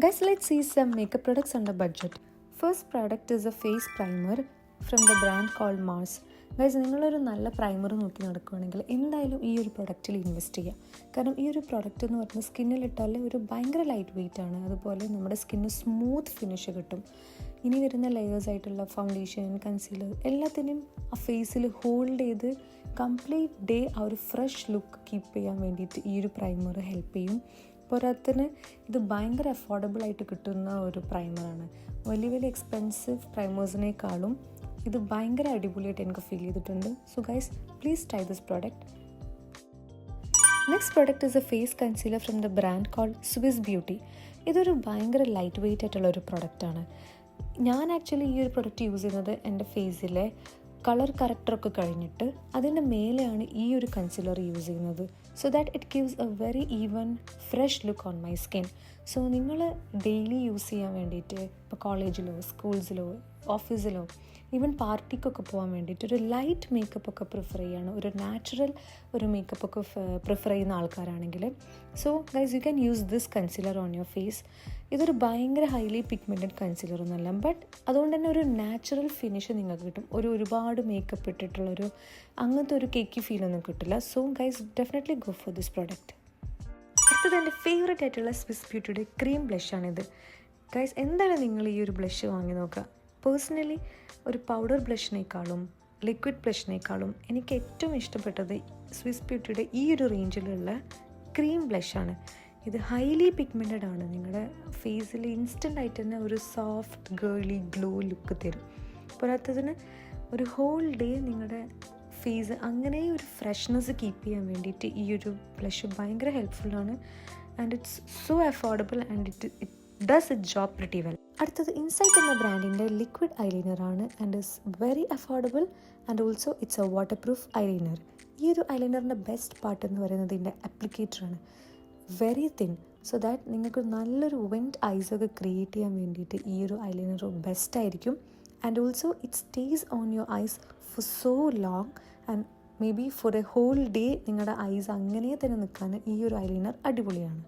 Guys, let's see some makeup products under budget. First product is a face primer from the brand called Mars. Guys, നിങ്ങളൊരു നല്ല primer നോക്കി നടക്കുകയാണെങ്കിൽ എന്തായാലും ഈ ഒരു പ്രൊഡക്റ്റിൽ ഇൻവെസ്റ്റ് ചെയ്യാം. കാരണം ഈ ഒരു പ്രൊഡക്റ്റ് എന്ന് പറഞ്ഞാൽ സ്കിന്നിലിട്ടാൽ ഒരു ഭയങ്കര ലൈറ്റ് വെയിറ്റ് ആണ്. അതുപോലെ നമ്മുടെ സ്കിന്ന് സ്മൂത്ത് ഫിനിഷ് കിട്ടും. ഇനി വരുന്ന ലെയേഴ്സ് ആയിട്ടുള്ള ഫൗണ്ടേഷൻ, കൺസീലർ എല്ലാത്തിനും ആ ഫേസിൽ ഹോൾഡ് ചെയ്ത് കംപ്ലീറ്റ് ഡേ ആ ഒരു ഫ്രഷ് ലുക്ക് കീപ്പ് ചെയ്യാൻ വേണ്ടിയിട്ട് ഈ ഒരു പ്രൈമർ ഹെൽപ്പ് ചെയ്യും. പോരാത്തിന് ഇത് ഭയങ്കര അഫോർഡബിളായിട്ട് കിട്ടുന്ന ഒരു പ്രൈമറാണ്. വലിയ വലിയ എക്സ്പെൻസീവ് പ്രൈമേഴ്സിനേക്കാളും ഇത് ഭയങ്കര അടിപൊളിയായിട്ട് എനിക്ക് ഫീൽ ചെയ്തിട്ടുണ്ട്. So guys, please try this product. Next product is a face concealer from the brand called Swiss Beauty. ഇതൊരു ഭയങ്കര ലൈറ്റ് വെയിറ്റ് ആയിട്ടുള്ള ഒരു പ്രൊഡക്റ്റാണ്. ഞാൻ ആക്ച്വലി ഈ ഒരു പ്രൊഡക്റ്റ് യൂസ് ചെയ്യുന്നത് എൻ്റെ ഫേസിലെ കളർ കറക്റ്ററൊക്കെ കഴിഞ്ഞിട്ട് അതിൻ്റെ മേലെയാണ് ഈ ഒരു കൺസീലർ യൂസ് ചെയ്യുന്നത്. So that it gives A very even fresh look on my skin. So നിങ്ങൾ ഡെയിലി യൂസ് ചെയ്യാൻ വേണ്ടിയിട്ട് ഇപ്പോൾ കോളേജിലോ സ്കൂൾസിലോ ഓഫീസിലോ ഈവൻ പാർട്ടിക്കൊക്കെ പോകാൻ വേണ്ടിയിട്ട് ഒരു ലൈറ്റ് മേക്കപ്പ് ഒക്കെ പ്രിഫർ ചെയ്യുകയാണ്, ഒരു നാച്ചുറൽ ഒരു മേക്കപ്പ് ഒക്കെ പ്രിഫർ ചെയ്യുന്ന ആൾക്കാരാണെങ്കിൽ, so guys you can use this concealer on your face. ഇതൊരു ഭയങ്കര ഹൈലി പിഗ്മെൻറ്റഡ് കൺസീലർ ഒന്നുമല്ല, ബട്ട് അതുകൊണ്ട് തന്നെ ഒരു നാച്ചുറൽ ഫിനിഷ് നിങ്ങൾക്ക് കിട്ടും. ഒരുപാട് മേക്കപ്പ് ഇട്ടിട്ടുള്ളൊരു അങ്ങനത്തെ ഒരു കേക്കി ഫീലൊന്നും കിട്ടില്ല. So guys, definitely go for this product. അടുത്തത് എൻ്റെ ഫേവറേറ്റ് ആയിട്ടുള്ള സ്വിസ് ബ്യൂട്ടിയുടെ ക്രീം ബ്ലഷാണിത്. ഗൈസ്, എന്താണ് നിങ്ങൾ ഈ ഒരു ബ്ലഷ് വാങ്ങി നോക്കുക. പേഴ്സണലി ഒരു പൗഡർ ബ്ലഷിനേക്കാളും ലിക്വിഡ് ബ്ലഷിനേക്കാളും എനിക്ക് ഏറ്റവും ഇഷ്ടപ്പെട്ടത് സ്വിസ് ബ്യൂട്ടിയുടെ ഈ ഒരു റേഞ്ചിലുള്ള ക്രീം ബ്ലഷാണ്. ഇത് ഹൈലി പിഗ്മെൻറ്റഡ് ആണ്. നിങ്ങളുടെ ഫേസിൽ ഇൻസ്റ്റൻ്റ് ആയിട്ട് തന്നെ ഒരു സോഫ്റ്റ് ഗേർലി ഗ്ലോ ലുക്ക് തരും. പോരാത്തതിന് ഒരു ഹോൾ ഡേ നിങ്ങളുടെ ഫേസ് അങ്ങനെ ഒരു ഫ്രഷ്നെസ് കീപ്പ് ചെയ്യാൻ വേണ്ടിയിട്ട് ഈ ഒരു ബ്ലഷ് ഭയങ്കര ഹെൽപ്ഫുള്ളാണ്. And it's so affordable and it does it job pretty well. അടുത്തത് ഇൻസൈറ്റ് എന്ന ബ്രാൻഡിൻ്റെ ലിക്വിഡ് ഐലൈനറാണ് and is very affordable and also it's a water proof eyeliner. ഈ ഒരു ഐലൈനറിൻ്റെ ബെസ്റ്റ് പാർട്ട് എന്ന് പറയുന്നത് ഇതിൻ്റെ അപ്ലിക്കേറ്ററാണ്. വെരി തിൻ, സോ ദാറ്റ് നിങ്ങൾക്ക് നല്ലൊരു വിങ്ഡ് ഐസൊക്കെ ക്രിയേറ്റ് ചെയ്യാൻ വേണ്ടിയിട്ട് ഈ ഒരു ഐലൈനർ ബെസ്റ്റ് ആയിരിക്കും. And also it stays on your eyes for so long and may be for a whole day നിങ്ങളുടെ ഐസ് അങ്ങനെ തന്നെ നിൽക്കാൻ ഈ ഒരു ഐലൈനർ അടിപൊളിയാണ്.